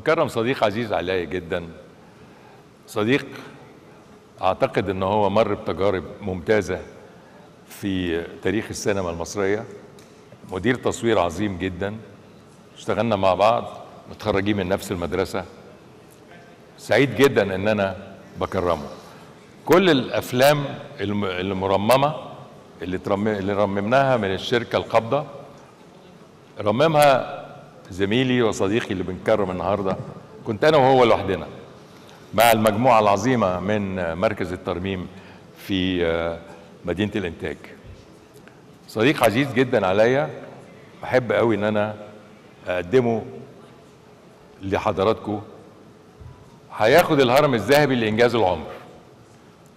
بكرم صديق عزيز عليا جدا، صديق اعتقد ان هو مر بتجارب ممتازة في تاريخ السينما المصرية، مدير تصوير عظيم جدا، اشتغلنا مع بعض، متخرجين من نفس المدرسة. سعيد جدا ان انا بكرمه. كل الافلام المرممة اللي رممناها من الشركة القابضة رممها زميلي وصديقي اللي بنكرم النهارده، كنت انا وهو لوحدنا مع المجموعة العظيمة من مركز الترميم في مدينة الإنتاج. صديق عزيز جدا عليا، بحب قوي ان انا اقدمه لحضراتكم. هياخد الهرم الذهبي لإنجاز العمر،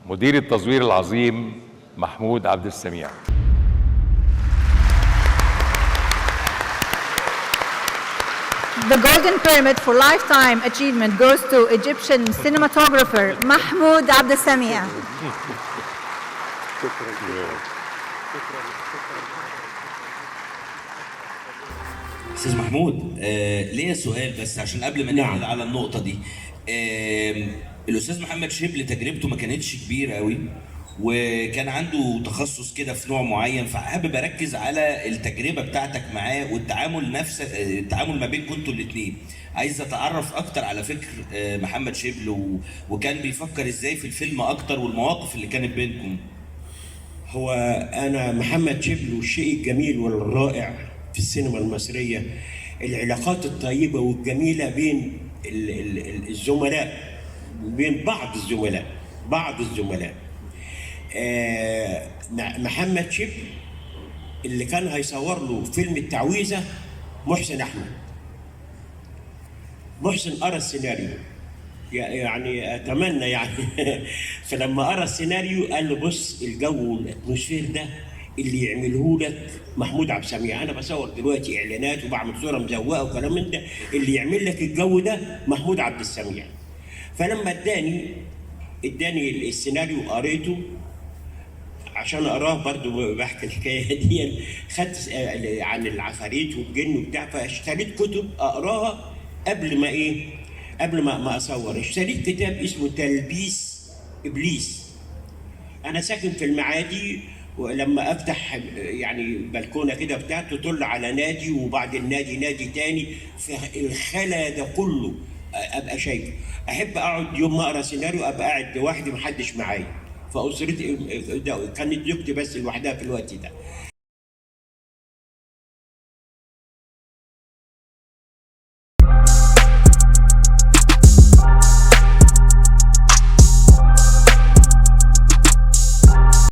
مدير التصوير العظيم محمود عبد السميع. The Golden Pyramid for Lifetime Achievement goes to Egyptian cinematographer Mahmoud Abdessamia. استاذ محمود، ليا سؤال بس عشان قبل ما نعمل على النقطه دي. الاستاذ محمد شبل تجربته ما كانتش كبيره قوي، وكان عنده تخصص كده في نوع معين، فحابب اركز على التجربه بتاعتك معاه والتعامل التعامل ما بينكم انتوا الاثنين. عايز اتعرف اكتر على فكر محمد شبل وكان بيفكر ازاي في الفيلم اكتر والمواقف اللي كانت بينكم. هو أنا محمد شبل، والشيء الجميل والرائع في السينما المصرية العلاقات الطيبة والجميلة بين الزملاء، بين بعض الزملاء. محمد شبل اللي كان هيصور له فيلم التعويذة محسن أحمد. محسن قرأ السيناريو، يعني اتمنى يعني فلما قرا السيناريو قال له بص، الجو والاتموسفير ده اللي يعمله لك محمود عبد السميع. انا بصور دلوقتي اعلانات وبعمل صوره مزوقه وكلام من ده، اللي يعمل لك الجو ده محمود عبد السميع. فلما اداني السيناريو قريته عشان اقراه، برضو بحكي الحكايه دي، خدت عن العفاريت والجن وبتاع، فاشتريت كتب اقراها قبل ما اصور. اشتريت كتاب اسمه تلبيس ابليس. انا ساكن في المعادي، ولما افتح يعني بلكونه كده بتاعته تطل على نادي، وبعد النادي نادي تاني، فالخلا ده كله ابقى شايفه. احب اقعد يوم ما اقرا سيناريو ابقى قاعد لوحدي محدش معايا، فاسرتي كانت زوجتي بس لوحدها في الوقت ده.